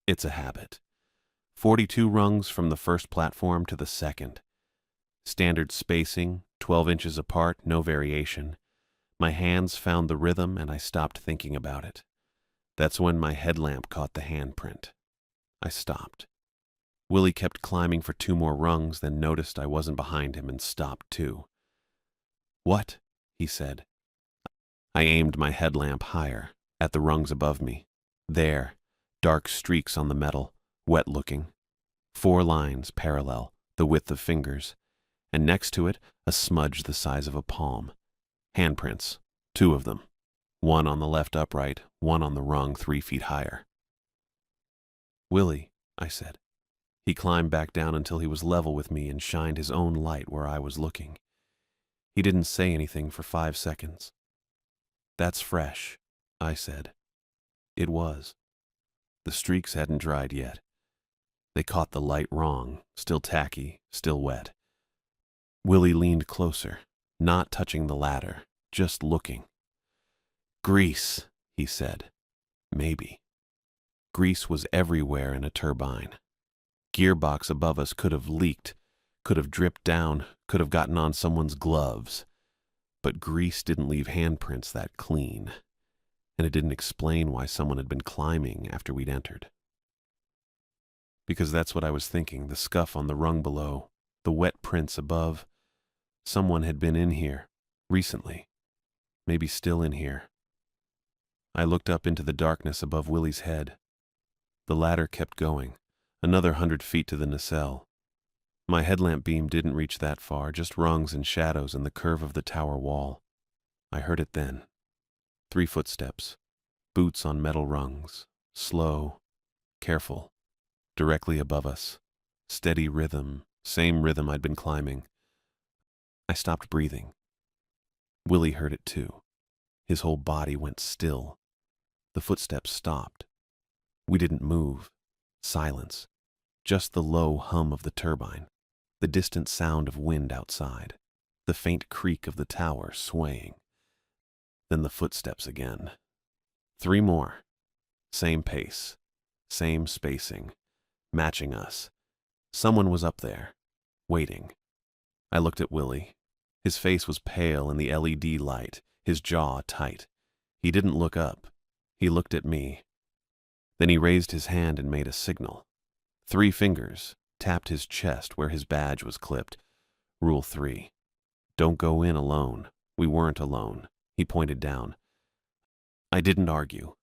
It's a habit. 42 rungs from the first platform to the second. Standard spacing, 12 inches apart, no variation. My hands found the rhythm and I stopped thinking about it. That's when my headlamp caught the handprint. I stopped. Willie kept climbing for 2 more rungs, then noticed I wasn't behind him and stopped too. "What?" he said. I aimed my headlamp higher, at the rungs above me. There, dark streaks on the metal, wet-looking. 4 lines parallel, the width of fingers, and next to it, a smudge the size of a palm. Handprints, 2 of them. One on the left upright, one on the rung 3 feet higher. "Willie," I said. He climbed back down until he was level with me and shined his own light where I was looking. He didn't say anything for 5 seconds. "That's fresh," I said. It was. The streaks hadn't dried yet. They caught the light wrong, still tacky, still wet. Willie leaned closer, not touching the ladder, just looking. "Grease," he said. Maybe. Grease was everywhere in a turbine. Gearbox above us could have leaked, could have dripped down, could have gotten on someone's gloves. But grease didn't leave handprints that clean, and it didn't explain why someone had been climbing after we'd entered. Because that's what I was thinking, the scuff on the rung below, the wet prints above. Someone had been in here, recently, maybe still in here. I looked up into the darkness above Willie's head. The ladder kept going, another 100 feet to the nacelle. My headlamp beam didn't reach that far, just rungs and shadows and the curve of the tower wall. I heard it then. 3 footsteps, boots on metal rungs, slow, careful, directly above us. Steady rhythm, same rhythm I'd been climbing. I stopped breathing. Willie heard it too. His whole body went still. The footsteps stopped. We didn't move. Silence. Just the low hum of the turbine. the distant sound of wind outside, the faint creak of the tower swaying. Then the footsteps again. 3 more. Same pace, same spacing, matching us. Someone was up there, waiting. I looked at Willie. His face was pale in the LED light, his jaw tight. He didn't look up. He looked at me. Then he raised his hand and made a signal. 3 fingers, tapped his chest where his badge was clipped. Rule 3. Don't go in alone. We weren't alone. He pointed down. I didn't argue.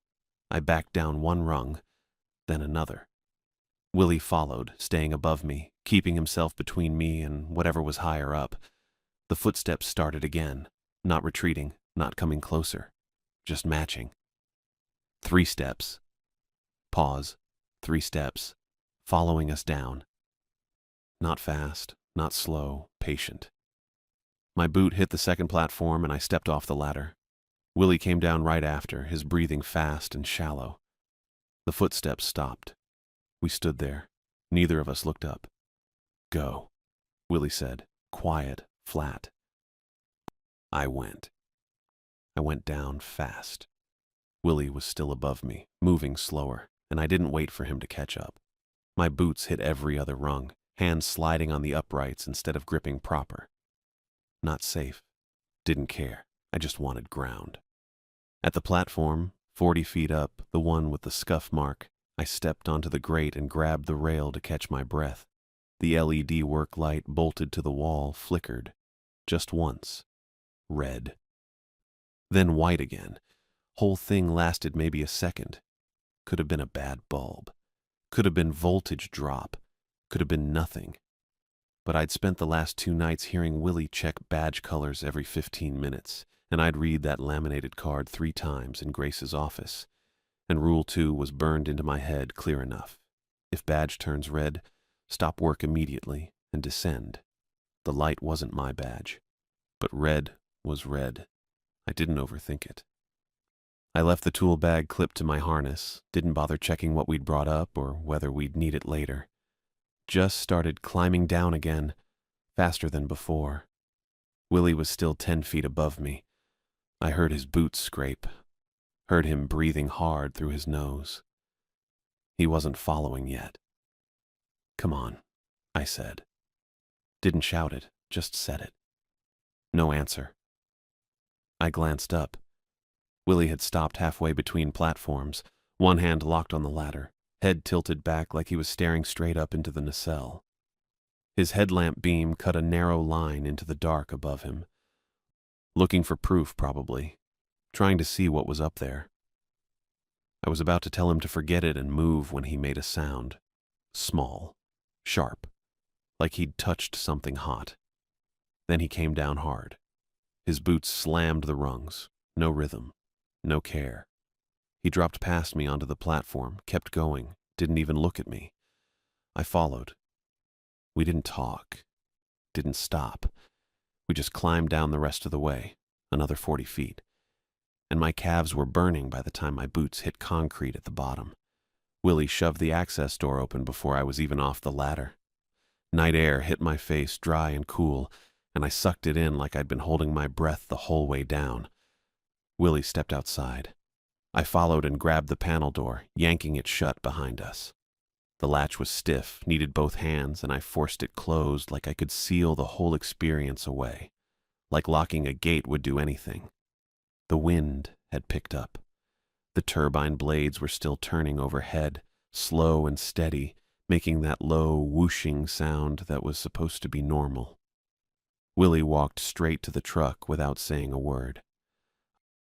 I backed down 1 rung, then another. Willie followed, staying above me, keeping himself between me and whatever was higher up. The footsteps started again, not retreating, not coming closer, just matching. 3 steps. Pause. 3 steps, following us down. Not fast, not slow, patient. My boot hit the second platform and I stepped off the ladder. Willie came down right after, his breathing fast and shallow. The footsteps stopped. We stood there. Neither of us looked up. Go, Willie said, quiet, flat. I went. I went down fast. Willie was still above me, moving slower, and I didn't wait for him to catch up. My boots hit every other rung, hands sliding on the uprights instead of gripping proper. Not safe. Didn't care. I just wanted ground. At the platform, 40 feet up, the one with the scuff mark, I stepped onto the grate and grabbed the rail to catch my breath. The LED work light bolted to the wall flickered. Just once. Red. Then white again. Whole thing lasted maybe a second. Could have been a bad bulb. Could have been voltage drop. Could have been nothing. But I'd spent the last 2 nights hearing Willie check badge colors every 15 minutes, and I'd read that laminated card 3 times in Grace's office. And Rule 2 was burned into my head clear enough. If badge turns red, stop work immediately and descend. The light wasn't my badge, but red was red. I didn't overthink it. I left the tool bag clipped to my harness, didn't bother checking what we'd brought up or whether we'd need it later. Just started climbing down again, faster than before. Willie was still 10 feet above me. I heard his boots scrape, heard him breathing hard through his nose. He wasn't following yet. Come on, I said. Didn't shout it, just said it. No answer. I glanced up. Willie had stopped halfway between platforms, one hand locked on the ladder, head tilted back like he was staring straight up into the nacelle. His headlamp beam cut a narrow line into the dark above him. Looking for proof, probably. Trying to see what was up there. I was about to tell him to forget it and move when he made a sound. Small. Sharp. Like he'd touched something hot. Then he came down hard. His boots slammed the rungs. No rhythm. No care. He dropped past me onto the platform, kept going, didn't even look at me. I followed. We didn't talk. Didn't stop. We just climbed down the rest of the way, another 40 feet. And my calves were burning by the time my boots hit concrete at the bottom. Willie shoved the access door open before I was even off the ladder. Night air hit my face dry and cool, and I sucked it in like I'd been holding my breath the whole way down. Willie stepped outside. I followed and grabbed the panel door, yanking it shut behind us. The latch was stiff, needed both hands, and I forced it closed like I could seal the whole experience away. Like locking a gate would do anything. The wind had picked up. The turbine blades were still turning overhead, slow and steady, making that low, whooshing sound that was supposed to be normal. Willie walked straight to the truck without saying a word.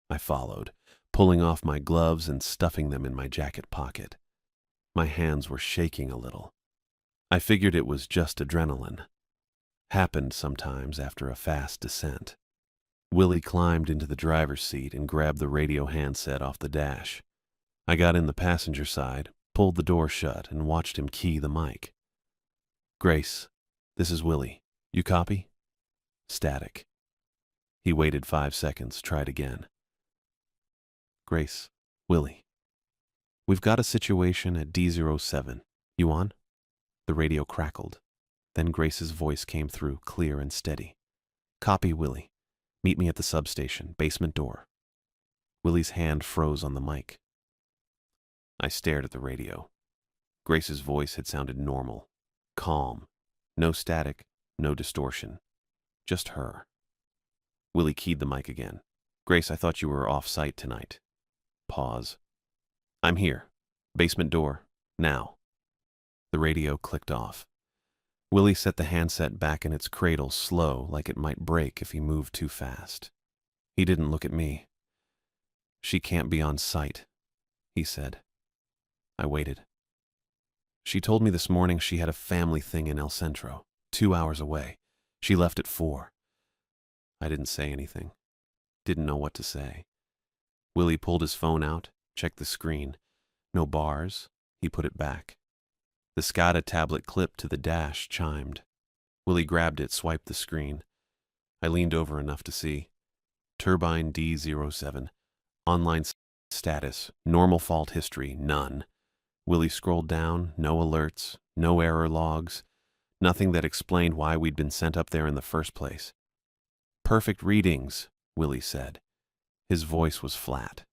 I followed, pulling off my gloves and stuffing them in my jacket pocket. My hands were shaking a little. I figured it was just adrenaline. Happened sometimes after a fast descent. Willie climbed into the driver's seat and grabbed the radio handset off the dash. I got in the passenger side, pulled the door shut, and watched him key the mic. Grace, this is Willie. You copy? Static. He waited 5 seconds, tried again. Grace, Willie. We've got a situation at D07. You on? The radio crackled. Then Grace's voice came through, clear and steady. "Copy, Willie. Meet me at the substation, basement door." Willie's hand froze on the mic. I stared at the radio. Grace's voice had sounded normal, calm, no static, no distortion, just her. Willie keyed the mic again. "Grace, I thought you were off-site tonight." Pause. "I'm here. Basement door. Now." The radio clicked off. Willie set the handset back in its cradle slow, like it might break if he moved too fast. He didn't look at me. "She can't be on site," he said. I waited. "She told me this morning she had a family thing in El Centro, 2 hours away. She left at 4. I didn't say anything. Didn't know what to say. Willie pulled his phone out, checked the screen. No bars. He put it back. The SCADA tablet clipped to the dash chimed. Willie grabbed it, swiped the screen. I leaned over enough to see. Turbine D07. Online status. Normal fault history. None. Willie scrolled down. No alerts. No error logs. Nothing that explained why we'd been sent up there in the first place. "Perfect readings," Willie said. His voice was flat.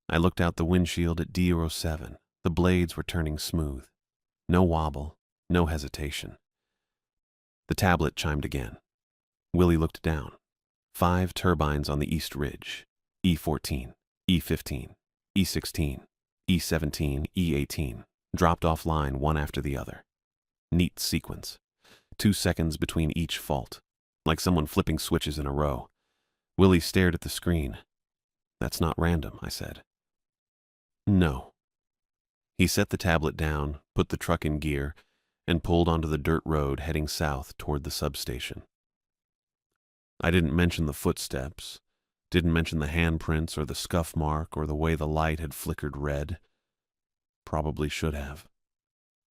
I looked out the windshield at D07. The blades were turning smooth. No wobble, no hesitation. The tablet chimed again. Willie looked down. 5 turbines on the east ridge. E14, E15, E16, E17, E18. Dropped offline one after the other. Neat sequence. 2 seconds between each fault, like someone flipping switches in a row. Willie stared at the screen. "That's not random," I said. "No." He set the tablet down, put the truck in gear, and pulled onto the dirt road heading south toward the substation. I didn't mention the footsteps, didn't mention the handprints or the scuff mark or the way the light had flickered red. Probably should have.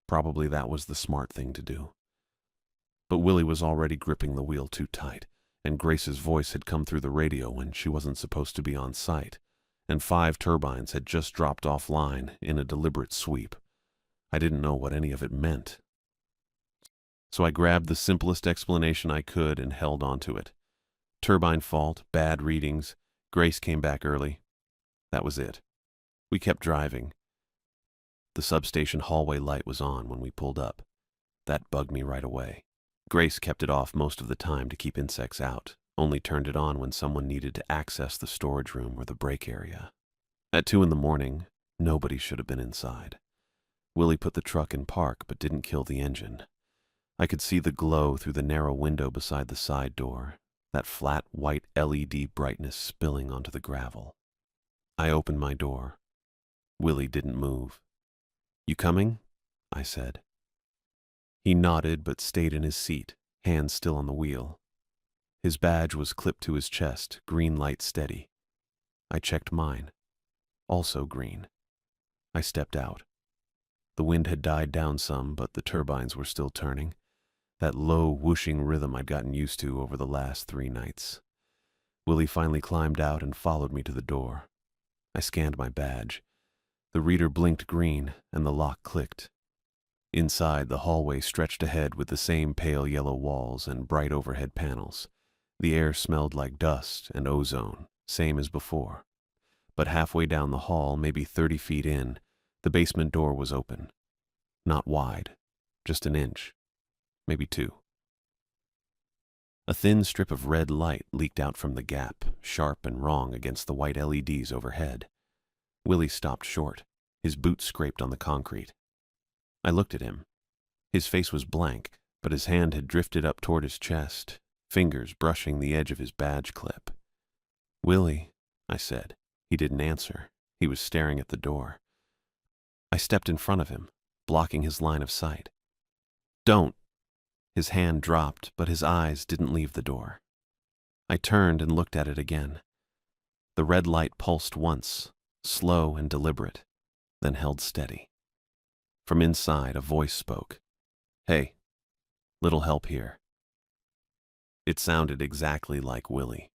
Probably that was the smart thing to do. But Willie was already gripping the wheel too tight, and Grace's voice had come through the radio when she wasn't supposed to be on site, and 5 turbines had just dropped offline in a deliberate sweep. I didn't know what any of it meant. So I grabbed the simplest explanation I could and held onto it. Turbine fault, bad readings, Grace came back early. That was it. We kept driving. The substation hallway light was on when we pulled up. That bugged me right away. Grace kept it off most of the time to keep insects out, only turned it on when someone needed to access the storage room or the break area. At 2 in the morning, nobody should have been inside. Willie put the truck in park but didn't kill the engine. I could see the glow through the narrow window beside the side door, that flat white LED brightness spilling onto the gravel. I opened my door. Willie didn't move. "You coming?" I said. He nodded but stayed in his seat, hands still on the wheel. His badge was clipped to his chest, green light steady. I checked mine. Also green. I stepped out. The wind had died down some, but the turbines were still turning. That low, whooshing rhythm I'd gotten used to over the last 3 nights. Willie finally climbed out and followed me to the door. I scanned my badge. The reader blinked green, and the lock clicked. Inside, the hallway stretched ahead with the same pale yellow walls and bright overhead panels. The air smelled like dust and ozone, same as before. But halfway down the hall, maybe 30 feet in, the basement door was open. Not wide, just an inch, maybe 2. A thin strip of red light leaked out from the gap, sharp and wrong against the white LEDs overhead. Willie stopped short. His boots scraped on the concrete. I looked at him. His face was blank, but his hand had drifted up toward his chest, fingers brushing the edge of his badge clip. "Willie," I said. He didn't answer. He was staring at the door. I stepped in front of him, blocking his line of sight. "Don't." His hand dropped, but his eyes didn't leave the door. I turned and looked at it again. The red light pulsed once, slow and deliberate, then held steady. From inside, a voice spoke. "Hey, little help here." It sounded exactly like Willie.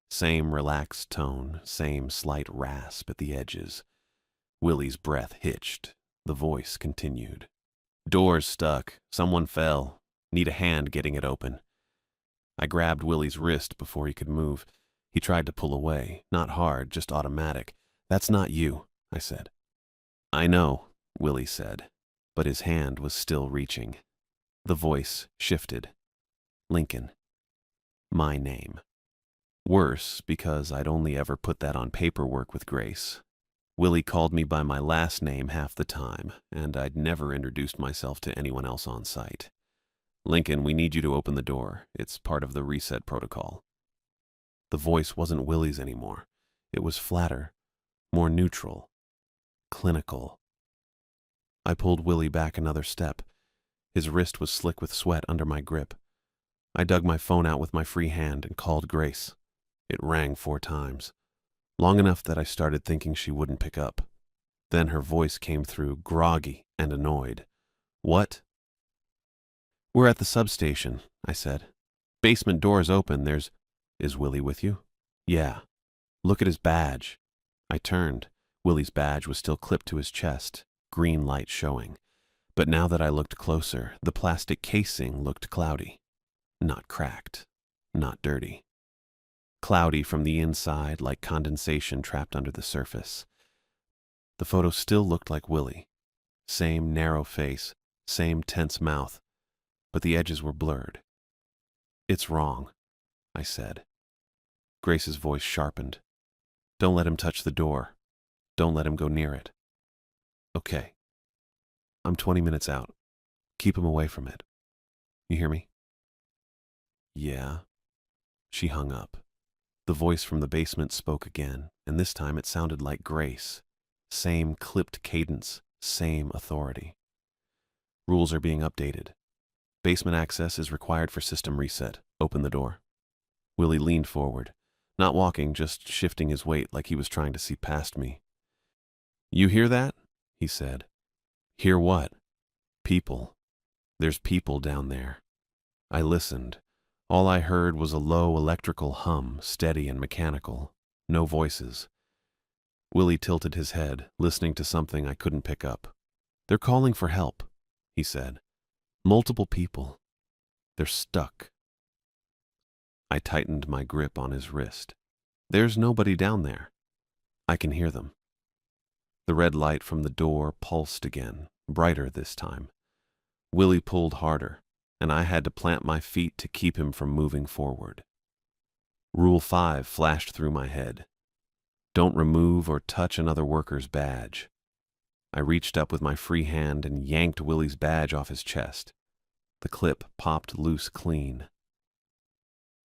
Same relaxed tone, same slight rasp at the edges. Willie's breath hitched. The voice continued. "Door's stuck. Someone fell. Need a hand getting it open. I grabbed Willie's wrist before he could move. He tried to pull away, not hard, just automatic. That's not you, I said. I know, Willie said, but his hand was still reaching. The voice shifted. Lincoln. My name. Worse, because I'd only ever put that on paperwork with Grace. Willie called me by my last name half the time, and I'd never introduced myself to anyone else on site. Lincoln, we need you to open the door. It's part of the reset protocol. The voice wasn't Willie's anymore. It was flatter, more neutral, clinical. I pulled Willie back another step. His wrist was slick with sweat under my grip. I dug my phone out with my free hand and called Grace. It rang 4 times, long enough that I started thinking she wouldn't pick up. Then her voice came through, groggy and annoyed. What? We're at the substation, I said. Basement door's open, Is Willie with you? Yeah. Look at his badge. I turned. Willie's badge was still clipped to his chest, green light showing. But now that I looked closer, the plastic casing looked cloudy. Not cracked. Not dirty. Cloudy from the inside, like condensation trapped under the surface. The photo still looked like Willie. Same narrow face, same tense mouth, but the edges were blurred. It's wrong, I said. Grace's voice sharpened. Don't let him touch the door. Don't let him go near it. Okay. I'm 20 minutes out. Keep him away from it. You hear me? Yeah. She hung up. The voice from the basement spoke again, and this time it sounded like Grace. Same clipped cadence, same authority. Rules are being updated. Basement access is required for system reset. Open the door. Willie leaned forward, not walking, just shifting his weight like he was trying to see past me. You hear that? He said. Hear what? People. There's people down there. I listened. All I heard was a low electrical hum, steady and mechanical. No voices. Willie tilted his head, listening to something I couldn't pick up. They're calling for help, he said. Multiple people. They're stuck. I tightened my grip on his wrist. There's nobody down there. I can hear them. The red light from the door pulsed again, brighter this time. Willie pulled harder, and I had to plant my feet to keep him from moving forward. Rule 5 flashed through my head. Don't remove or touch another worker's badge. I reached up with my free hand and yanked Willie's badge off his chest. The clip popped loose clean.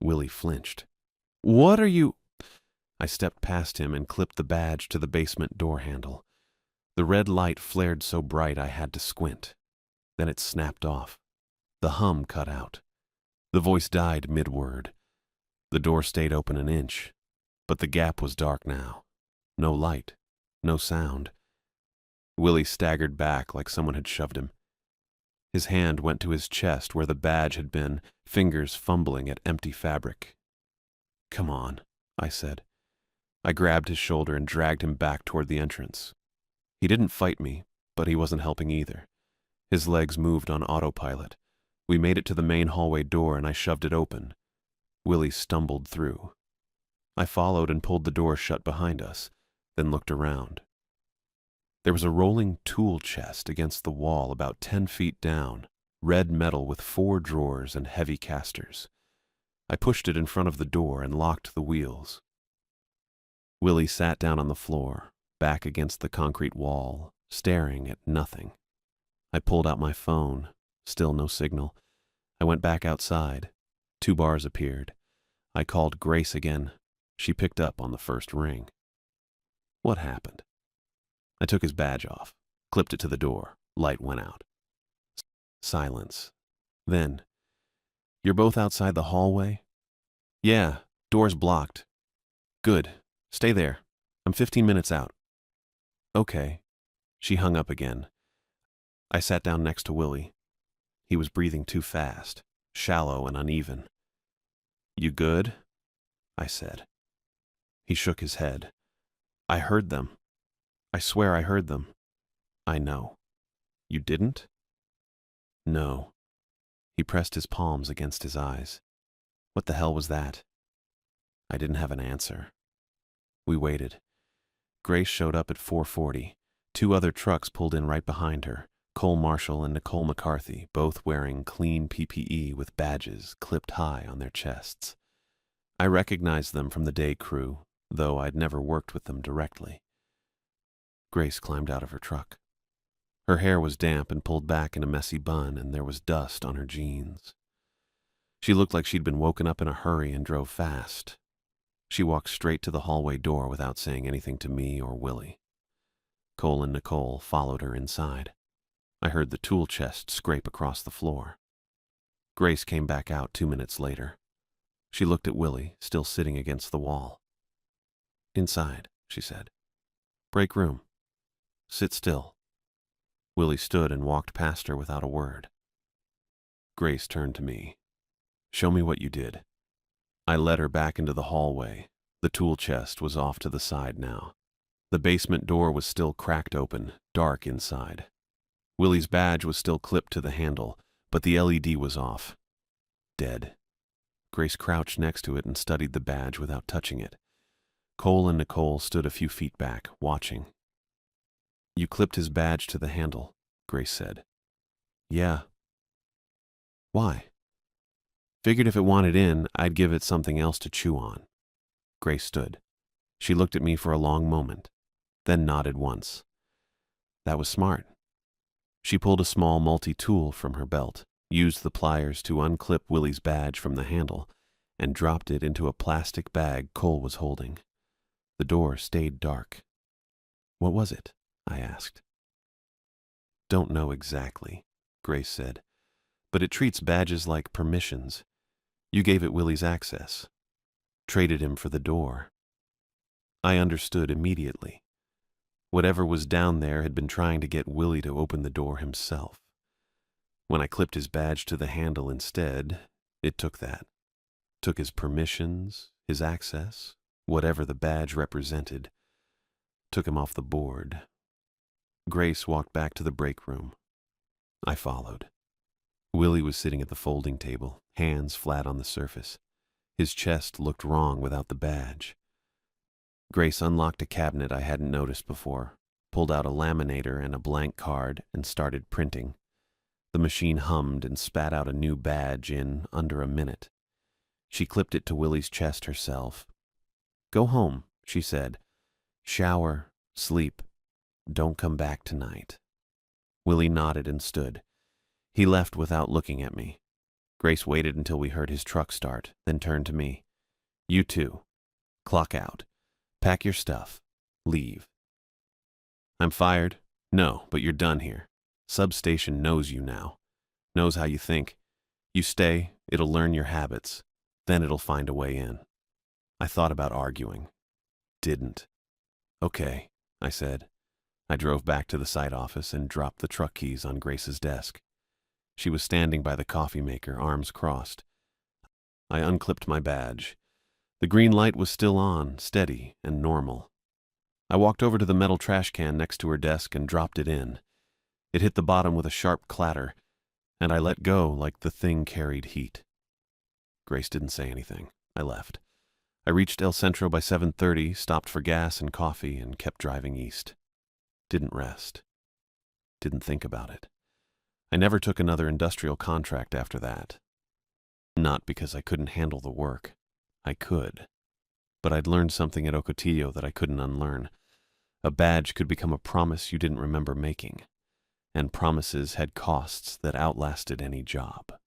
Willie flinched. What are you? I stepped past him and clipped the badge to the basement door handle. The red light flared so bright I had to squint. Then it snapped off. The hum cut out. The voice died mid-word. The door stayed open an inch, but the gap was dark now. No light, no sound. Willie staggered back like someone had shoved him. His hand went to his chest where the badge had been, fingers fumbling at empty fabric. Come on, I said. I grabbed his shoulder and dragged him back toward the entrance. He didn't fight me, but he wasn't helping either. His legs moved on autopilot. We made it to the main hallway door and I shoved it open. Willie stumbled through. I followed and pulled the door shut behind us, then looked around. There was a rolling tool chest against the wall about 10 feet down, red metal with 4 drawers and heavy casters. I pushed it in front of the door and locked the wheels. Willie sat down on the floor, back against the concrete wall, staring at nothing. I pulled out my phone. Still no signal. I went back outside. 2 bars appeared. I called Grace again. She picked up on the first ring. What happened? I took his badge off, clipped it to the door. Light went out. Silence. Then, you're both outside the hallway? Yeah, door's blocked. Good. Stay there. I'm 15 minutes out. Okay. She hung up again. I sat down next to Willie. He was breathing too fast, shallow and uneven. You good? I said. He shook his head. I heard them. I swear I heard them. I know. You didn't? No. He pressed his palms against his eyes. What the hell was that? I didn't have an answer. We waited. Grace showed up at 4:40. Two other trucks pulled in right behind her, Cole Marshall and Nicole McCarthy, both wearing clean PPE with badges clipped high on their chests. I recognized them from the day crew, though I'd never worked with them directly. Grace climbed out of her truck. Her hair was damp and pulled back in a messy bun, and there was dust on her jeans. She looked like she'd been woken up in a hurry and drove fast. She walked straight to the hallway door without saying anything to me or Willie. Cole and Nicole followed her inside. I heard the tool chest scrape across the floor. Grace came back out 2 minutes later. She looked at Willie, still sitting against the wall. "Inside," she said. "Break room. Sit still." Willie stood and walked past her without a word. Grace turned to me. "Show me what you did." I led her back into the hallway. The tool chest was off to the side now. The basement door was still cracked open, dark inside. Willie's badge was still clipped to the handle, but the LED was off. Dead. Grace crouched next to it and studied the badge without touching it. Cole and Nicole stood a few feet back, watching. "You clipped his badge to the handle," Grace said. "Yeah." "Why?" "Figured if it wanted in, I'd give it something else to chew on." Grace stood. She looked at me for a long moment, then nodded once. That was smart. She pulled a small multi-tool from her belt, used the pliers to unclip Willie's badge from the handle, and dropped it into a plastic bag Cole was holding. The door stayed dark. "What was it?" I asked. "Don't know exactly," Grace said, "but it treats badges like permissions. You gave it Willie's access. Traded him for the door." I understood immediately. Whatever was down there had been trying to get Willie to open the door himself. When I clipped his badge to the handle instead, it took that. Took his permissions, his access, whatever the badge represented. Took him off the board. Grace walked back to the break room. I followed. Willie was sitting at the folding table, hands flat on the surface. His chest looked wrong without the badge. Grace unlocked a cabinet I hadn't noticed before, pulled out a laminator and a blank card, and started printing. The machine hummed and spat out a new badge in under a minute. She clipped it to Willie's chest herself. "Go home," she said. "Shower, sleep. Don't come back tonight." Willie nodded and stood. He left without looking at me. Grace waited until we heard his truck start, then turned to me. "You too. Clock out. Pack your stuff. Leave." "I'm fired?" "No, but you're done here. Substation knows you now. Knows how you think. You stay, it'll learn your habits. Then it'll find a way in." I thought about arguing. Didn't. "Okay," I said. I drove back to the site office and dropped the truck keys on Grace's desk. She was standing by the coffee maker, arms crossed. I unclipped my badge. The green light was still on, steady and normal. I walked over to the metal trash can next to her desk and dropped it in. It hit the bottom with a sharp clatter, and I let go like the thing carried heat. Grace didn't say anything. I left. I reached El Centro by 7:30, stopped for gas and coffee, and kept driving east. Didn't rest. Didn't think about it. I never took another industrial contract after that. Not because I couldn't handle the work. I could. But I'd learned something at Ocotillo that I couldn't unlearn. A badge could become a promise you didn't remember making, and promises had costs that outlasted any job.